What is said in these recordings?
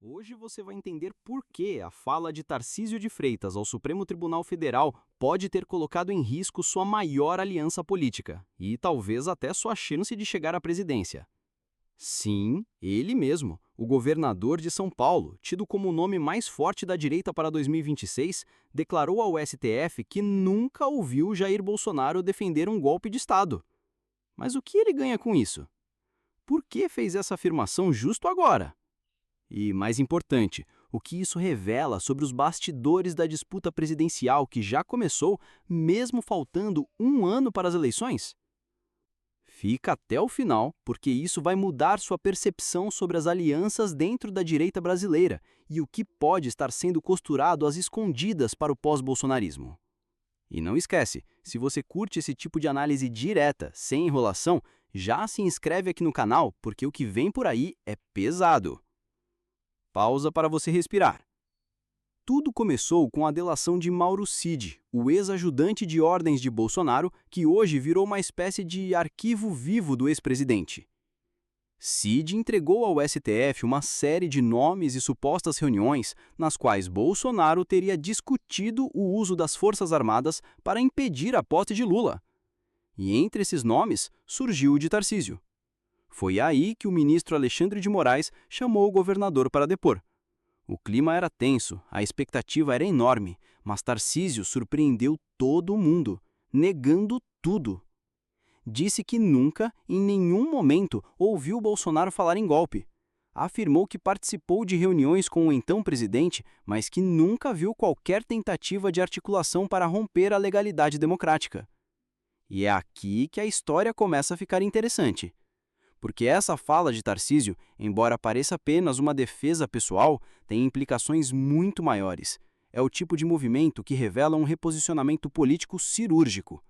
Hoje você vai entender por que a fala de Tarcísio de Freitas ao Supremo Tribunal Federal pode ter colocado em risco sua maior aliança política e talvez até sua chance de chegar à presidência. Sim, ele mesmo, o governador de São Paulo, tido como o nome mais forte da direita para 2026, declarou ao STF que nunca ouviu Jair Bolsonaro defender um golpe de Estado. Mas o que ele ganha com isso? Por que fez essa afirmação justo agora? E, mais importante, o que isso revela sobre os bastidores da disputa presidencial que já começou, mesmo faltando um ano para as eleições? Fica até o final, porque isso vai mudar sua percepção sobre as alianças dentro da direita brasileira e o que pode estar sendo costurado às escondidas para o pós-bolsonarismo. E não esquece, se você curte esse tipo de análise direta, sem enrolação, já se inscreve aqui no canal, porque o que vem por aí é pesado. Pausa para você respirar. Tudo começou com a delação de Mauro Cid, o ex-ajudante de ordens de Bolsonaro, que hoje virou uma espécie de arquivo vivo do ex-presidente. Cid entregou ao STF uma série de nomes e supostas reuniões nas quais Bolsonaro teria discutido o uso das Forças Armadas para impedir a posse de Lula. E entre esses nomes surgiu o de Tarcísio. Foi aí que o ministro Alexandre de Moraes chamou o governador para depor. O clima era tenso, a expectativa era enorme, mas Tarcísio surpreendeu todo mundo, negando tudo. Disse que nunca, em nenhum momento, ouviu Bolsonaro falar em golpe. Afirmou que participou de reuniões com o então presidente, mas que nunca viu qualquer tentativa de articulação para romper a legalidade democrática. E é aqui que a história começa a ficar interessante. Porque essa fala de Tarcísio, embora pareça apenas uma defesa pessoal, tem implicações muito maiores. É o tipo de movimento que revela um reposicionamento político cirúrgico.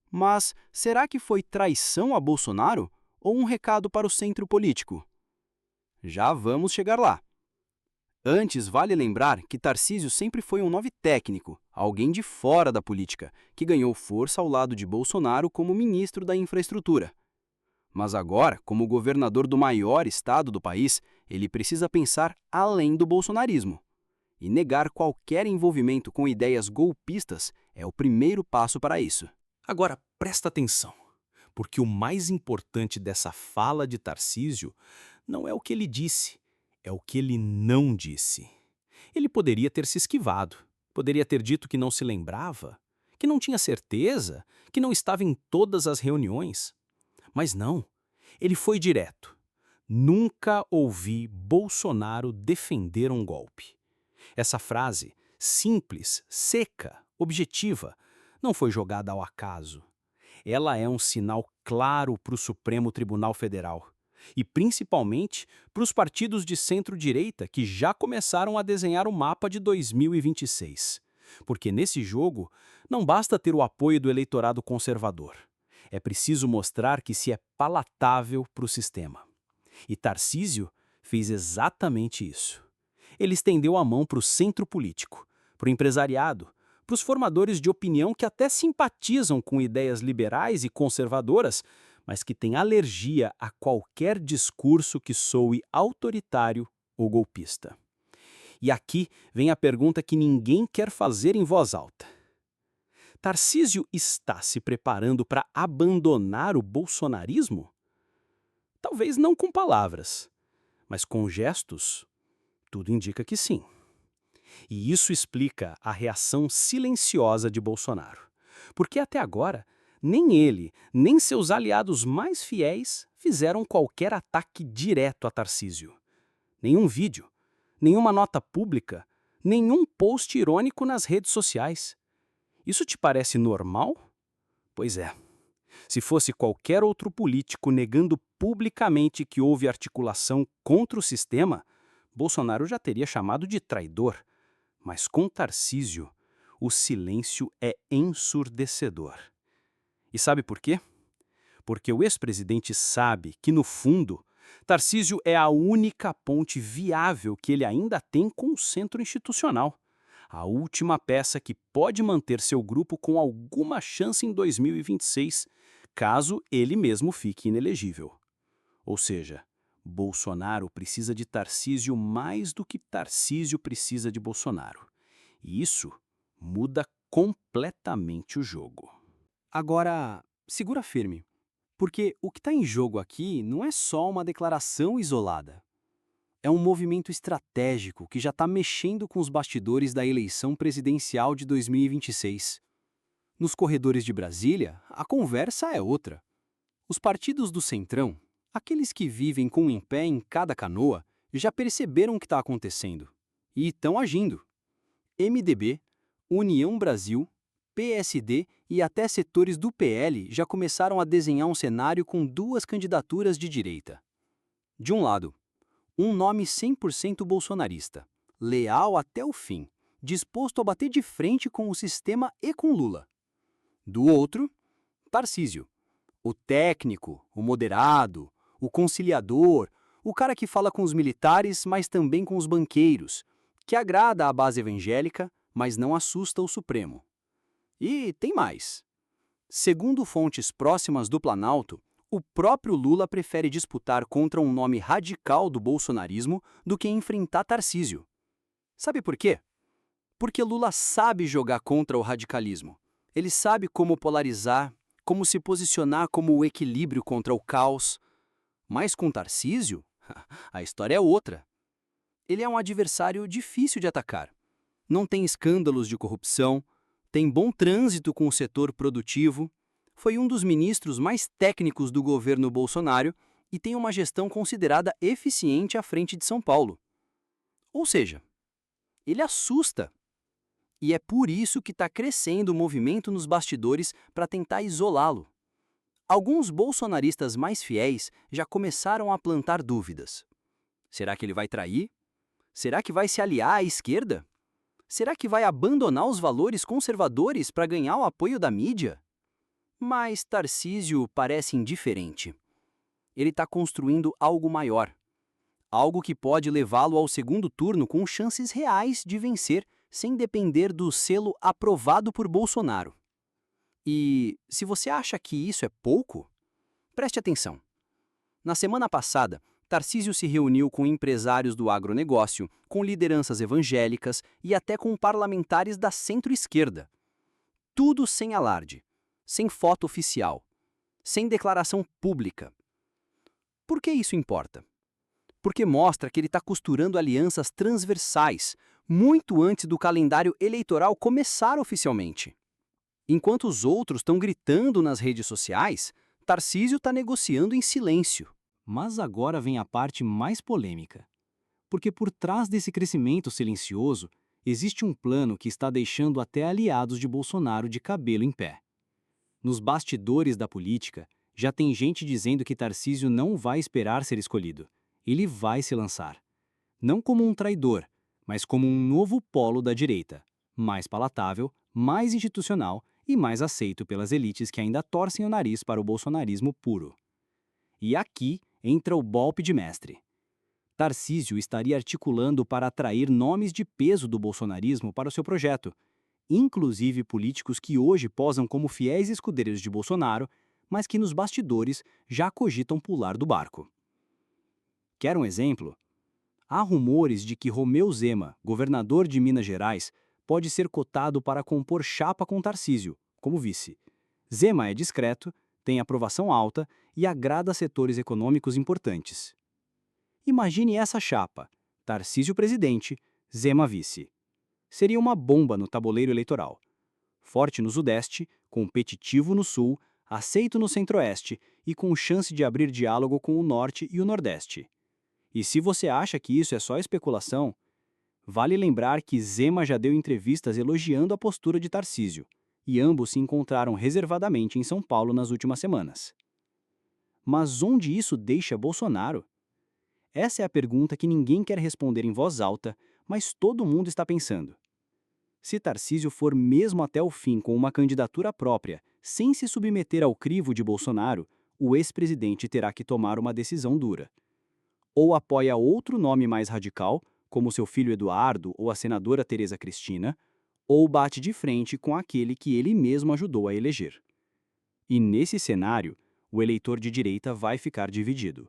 Mas será que foi traição a Bolsonaro ou um recado para o centro político? Já vamos chegar lá. Antes, vale lembrar que Tarcísio sempre foi um nome técnico, alguém de fora da política, que ganhou força ao lado de Bolsonaro como ministro da Infraestrutura. Mas agora, como governador do maior estado do país, ele precisa pensar além do bolsonarismo. E negar qualquer envolvimento com ideias golpistas é o primeiro passo para isso. Agora, presta atenção, porque o mais importante dessa fala de Tarcísio não é o que ele disse, é o que ele não disse. Ele poderia ter se esquivado, poderia ter dito que não se lembrava, que não tinha certeza, que não estava em todas as reuniões. Mas não, ele foi direto. Nunca ouvi Bolsonaro defender um golpe. Essa frase, simples, seca, objetiva, não foi jogada ao acaso. Ela é um sinal claro para o Supremo Tribunal Federal e, principalmente, para os partidos de centro-direita que já começaram a desenhar o mapa de 2026. Porque nesse jogo, não basta ter o apoio do eleitorado conservador. É preciso mostrar que se é palatável para o sistema. E Tarcísio fez exatamente isso. Ele estendeu a mão para o centro político, para o empresariado, para os formadores de opinião que até simpatizam com ideias liberais e conservadoras, mas que têm alergia a qualquer discurso que soe autoritário ou golpista. E aqui vem a pergunta que ninguém quer fazer em voz alta. Tarcísio está se preparando para abandonar o bolsonarismo? Talvez não com palavras, mas com gestos, tudo indica que sim. E isso explica a reação silenciosa de Bolsonaro. Porque até agora, nem ele, nem seus aliados mais fiéis fizeram qualquer ataque direto a Tarcísio. Nenhum vídeo, nenhuma nota pública, nenhum post irônico nas redes sociais. Isso te parece normal? Pois é. Se fosse qualquer outro político negando publicamente que houve articulação contra o sistema, Bolsonaro já teria chamado de traidor. Mas com Tarcísio, o silêncio é ensurdecedor. E sabe por quê? Porque o ex-presidente sabe que, no fundo, Tarcísio é a única ponte viável que ele ainda tem com o centro institucional. A última peça que pode manter seu grupo com alguma chance em 2026, caso ele mesmo fique inelegível. Ou seja, Bolsonaro precisa de Tarcísio mais do que Tarcísio precisa de Bolsonaro. E isso muda completamente o jogo. Agora, segura firme, porque o que está em jogo aqui não é só uma declaração isolada. É um movimento estratégico que já está mexendo com os bastidores da eleição presidencial de 2026. Nos corredores de Brasília, a conversa é outra. Os partidos do Centrão, aqueles que vivem com um pé em cada canoa, já perceberam o que está acontecendo e estão agindo. MDB, União Brasil, PSD e até setores do PL já começaram a desenhar um cenário com duas candidaturas de direita. De um lado, um nome 100% bolsonarista, leal até o fim, disposto a bater de frente com o sistema e com Lula. Do outro, Tarcísio, o técnico, o moderado, o conciliador, o cara que fala com os militares, mas também com os banqueiros, que agrada à base evangélica, mas não assusta o Supremo. E tem mais. Segundo fontes próximas do Planalto, o próprio Lula prefere disputar contra um nome radical do bolsonarismo do que enfrentar Tarcísio. Sabe por quê? Porque Lula sabe jogar contra o radicalismo. Ele sabe como polarizar, como se posicionar como o equilíbrio contra o caos. Mas com Tarcísio, a história é outra. Ele é um adversário difícil de atacar. Não tem escândalos de corrupção, tem bom trânsito com o setor produtivo, foi um dos ministros mais técnicos do governo Bolsonaro e tem uma gestão considerada eficiente à frente de São Paulo. Ou seja, ele assusta. E é por isso que está crescendo o movimento nos bastidores para tentar isolá-lo. Alguns bolsonaristas mais fiéis já começaram a plantar dúvidas. Será que ele vai trair? Será que vai se aliar à esquerda? Será que vai abandonar os valores conservadores para ganhar o apoio da mídia? Mas Tarcísio parece indiferente. Ele está construindo algo maior. Algo que pode levá-lo ao segundo turno com chances reais de vencer sem depender do selo aprovado por Bolsonaro. E se você acha que isso é pouco, preste atenção. Na semana passada, Tarcísio se reuniu com empresários do agronegócio, com lideranças evangélicas e até com parlamentares da centro-esquerda. Tudo sem alarde, sem foto oficial, sem declaração pública. Por que isso importa? Porque mostra que ele está costurando alianças transversais, muito antes do calendário eleitoral começar oficialmente. Enquanto os outros estão gritando nas redes sociais, Tarcísio está negociando em silêncio. Mas agora vem a parte mais polêmica. Porque por trás desse crescimento silencioso, existe um plano que está deixando até aliados de Bolsonaro de cabelo em pé. Nos bastidores da política, já tem gente dizendo que Tarcísio não vai esperar ser escolhido. Ele vai se lançar. Não como um traidor, mas como um novo polo da direita, mais palatável, mais institucional e mais aceito pelas elites que ainda torcem o nariz para o bolsonarismo puro. E aqui entra o golpe de mestre. Tarcísio estaria articulando para atrair nomes de peso do bolsonarismo para o seu projeto, inclusive políticos que hoje posam como fiéis escudeiros de Bolsonaro, mas que nos bastidores já cogitam pular do barco. Quer um exemplo? Há rumores de que Romeu Zema, governador de Minas Gerais, pode ser cotado para compor chapa com Tarcísio, como vice. Zema é discreto, tem aprovação alta e agrada setores econômicos importantes. Imagine essa chapa: Tarcísio presidente, Zema vice. Seria uma bomba no tabuleiro eleitoral. Forte no Sudeste, competitivo no Sul, aceito no Centro-Oeste e com chance de abrir diálogo com o Norte e o Nordeste. E se você acha que isso é só especulação, vale lembrar que Zema já deu entrevistas elogiando a postura de Tarcísio, e ambos se encontraram reservadamente em São Paulo nas últimas semanas. Mas onde isso deixa Bolsonaro? Essa é a pergunta que ninguém quer responder em voz alta, mas todo mundo está pensando. Se Tarcísio for mesmo até o fim com uma candidatura própria, sem se submeter ao crivo de Bolsonaro, o ex-presidente terá que tomar uma decisão dura. Ou apoia outro nome mais radical, como seu filho Eduardo ou a senadora Tereza Cristina, ou bate de frente com aquele que ele mesmo ajudou a eleger. E nesse cenário, o eleitor de direita vai ficar dividido.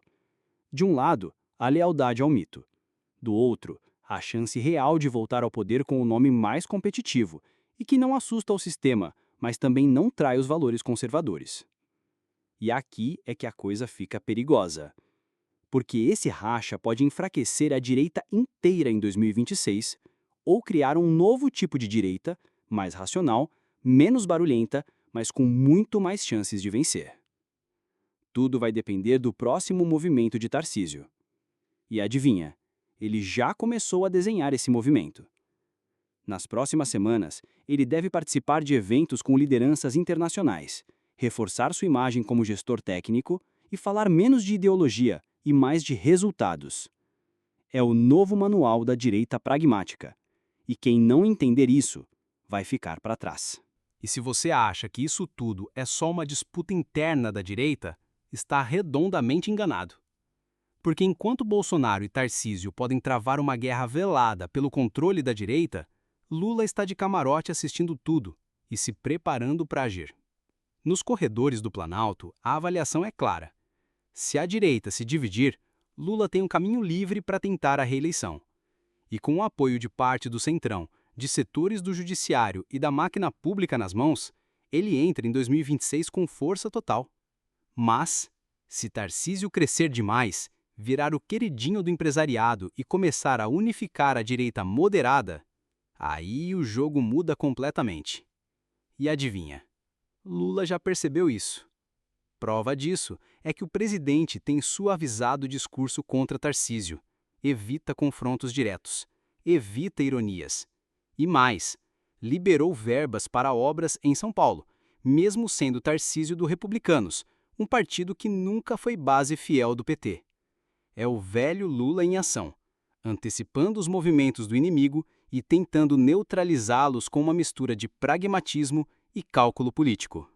De um lado, a lealdade ao mito. Do outro, a chance real de voltar ao poder com o nome mais competitivo e que não assusta o sistema, mas também não trai os valores conservadores. E aqui é que a coisa fica perigosa. Porque esse racha pode enfraquecer a direita inteira em 2026 ou criar um novo tipo de direita, mais racional, menos barulhenta, mas com muito mais chances de vencer. Tudo vai depender do próximo movimento de Tarcísio. E adivinha, ele já começou a desenhar esse movimento. Nas próximas semanas, ele deve participar de eventos com lideranças internacionais, reforçar sua imagem como gestor técnico e falar menos de ideologia e mais de resultados. É o novo manual da direita pragmática. E quem não entender isso, vai ficar para trás. E se você acha que isso tudo é só uma disputa interna da direita, está redondamente enganado. Porque enquanto Bolsonaro e Tarcísio podem travar uma guerra velada pelo controle da direita, Lula está de camarote assistindo tudo e se preparando para agir. Nos corredores do Planalto, a avaliação é clara. Se a direita se dividir, Lula tem um caminho livre para tentar a reeleição. E com o apoio de parte do Centrão, de setores do judiciário e da máquina pública nas mãos, ele entra em 2026 com força total. Mas, se Tarcísio crescer demais, virar o queridinho do empresariado e começar a unificar a direita moderada, aí o jogo muda completamente. E adivinha? Lula já percebeu isso. Prova disso é que o presidente tem suavizado o discurso contra Tarcísio, evita confrontos diretos, evita ironias. E mais, liberou verbas para obras em São Paulo, mesmo sendo Tarcísio do Republicanos, um partido que nunca foi base fiel do PT. É o velho Lula em ação, antecipando os movimentos do inimigo e tentando neutralizá-los com uma mistura de pragmatismo e cálculo político.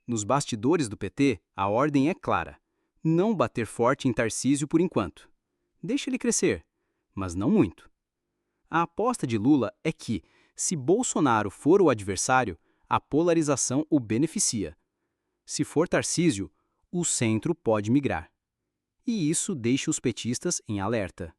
Nos bastidores do PT, a ordem é clara: não bater forte em Tarcísio por enquanto. Deixa ele crescer, mas não muito. A aposta de Lula é que, se Bolsonaro for o adversário, a polarização o beneficia. Se for Tarcísio, o centro pode migrar. E isso deixa os petistas em alerta.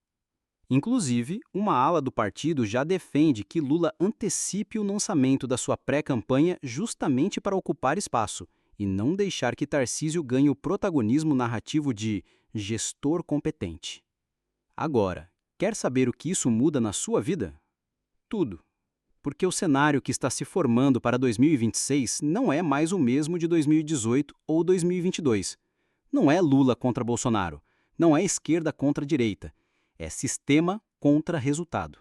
Inclusive, uma ala do partido já defende que Lula antecipe o lançamento da sua pré-campanha justamente para ocupar espaço e não deixar que Tarcísio ganhe o protagonismo narrativo de gestor competente. Agora, quer saber o que isso muda na sua vida? Tudo. Porque o cenário que está se formando para 2026 não é mais o mesmo de 2018 ou 2022. Não é Lula contra Bolsonaro, não é esquerda contra direita, é sistema contra resultado.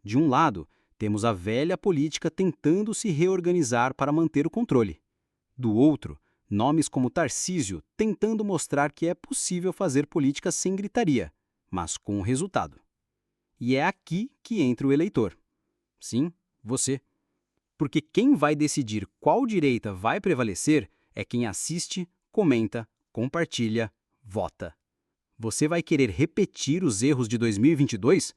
De um lado, temos a velha política tentando se reorganizar para manter o controle. Do outro, nomes como Tarcísio tentando mostrar que é possível fazer política sem gritaria, mas com resultado. E é aqui que entra o eleitor. Sim, você. Porque quem vai decidir qual direita vai prevalecer é quem assiste, comenta, compartilha, vota. Você vai querer repetir os erros de 2022?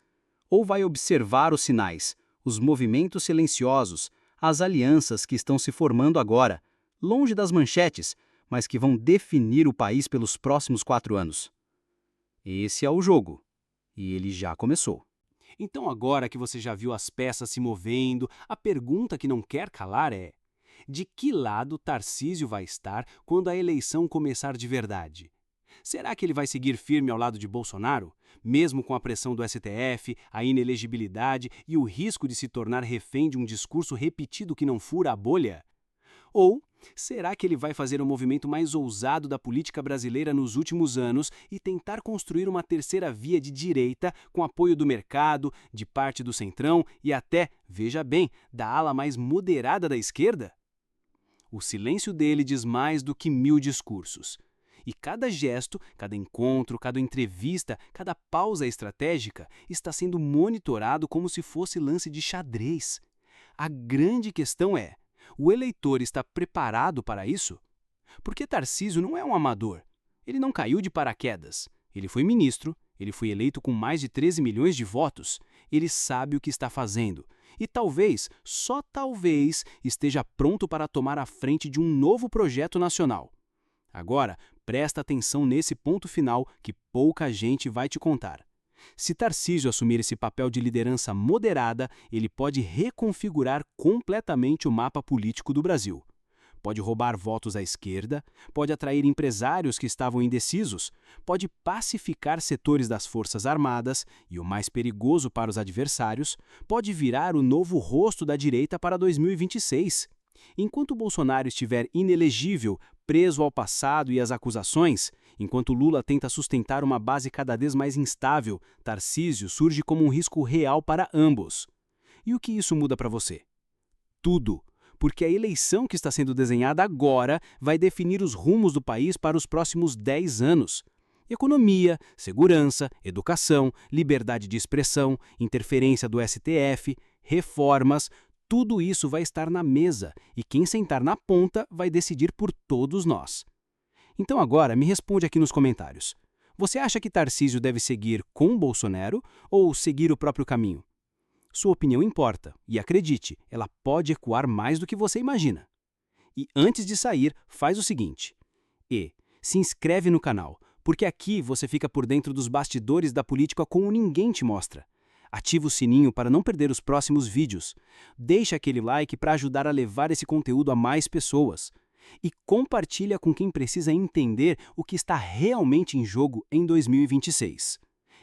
Ou vai observar os sinais, os movimentos silenciosos, as alianças que estão se formando agora, longe das manchetes, mas que vão definir o país pelos próximos 4 anos? Esse é o jogo. E ele já começou. Então, agora que você já viu as peças se movendo, a pergunta que não quer calar é: de que lado Tarcísio vai estar quando a eleição começar de verdade? Será que ele vai seguir firme ao lado de Bolsonaro, mesmo com a pressão do STF, a inelegibilidade e o risco de se tornar refém de um discurso repetido que não fura a bolha? Ou será que ele vai fazer o movimento mais ousado da política brasileira nos últimos anos e tentar construir uma terceira via de direita com apoio do mercado, de parte do centrão e até, veja bem, da ala mais moderada da esquerda? O silêncio dele diz mais do que 1000 discursos. E cada gesto, cada encontro, cada entrevista, cada pausa estratégica está sendo monitorado como se fosse lance de xadrez. A grande questão é: o eleitor está preparado para isso? Porque Tarcísio não é um amador. Ele não caiu de paraquedas. Ele foi ministro, ele foi eleito com mais de 13 milhões de votos. Ele sabe o que está fazendo. E talvez, só talvez, esteja pronto para tomar a frente de um novo projeto nacional. Agora, Presta atenção nesse ponto final que pouca gente vai te contar. Se Tarcísio assumir esse papel de liderança moderada, ele pode reconfigurar completamente o mapa político do Brasil. Pode roubar votos à esquerda, pode atrair empresários que estavam indecisos, pode pacificar setores das Forças Armadas e, o mais perigoso para os adversários, pode virar o novo rosto da direita para 2026. Enquanto Bolsonaro estiver inelegível, preso ao passado e às acusações, enquanto Lula tenta sustentar uma base cada vez mais instável, Tarcísio surge como um risco real para ambos. E o que isso muda para você? Tudo, porque a eleição que está sendo desenhada agora vai definir os rumos do país para os próximos 10 anos. Economia, segurança, educação, liberdade de expressão, interferência do STF, reformas, tudo isso vai estar na mesa e quem sentar na ponta vai decidir por todos nós. Então agora me responde aqui nos comentários. Você acha que Tarcísio deve seguir com Bolsonaro ou seguir o próprio caminho? Sua opinião importa e, acredite, ela pode ecoar mais do que você imagina. E antes de sair, faz o seguinte. Se inscreve no canal, porque aqui você fica por dentro dos bastidores da política como ninguém te mostra. Ativa o sininho para não perder os próximos vídeos. Deixa aquele like para ajudar a levar esse conteúdo a mais pessoas. E compartilha com quem precisa entender o que está realmente em jogo em 2026.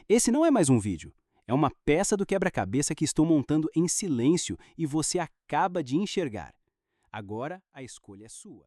Esse não é mais um vídeo. É uma peça do quebra-cabeça que estou montando em silêncio e você acaba de enxergar. Agora a escolha é sua.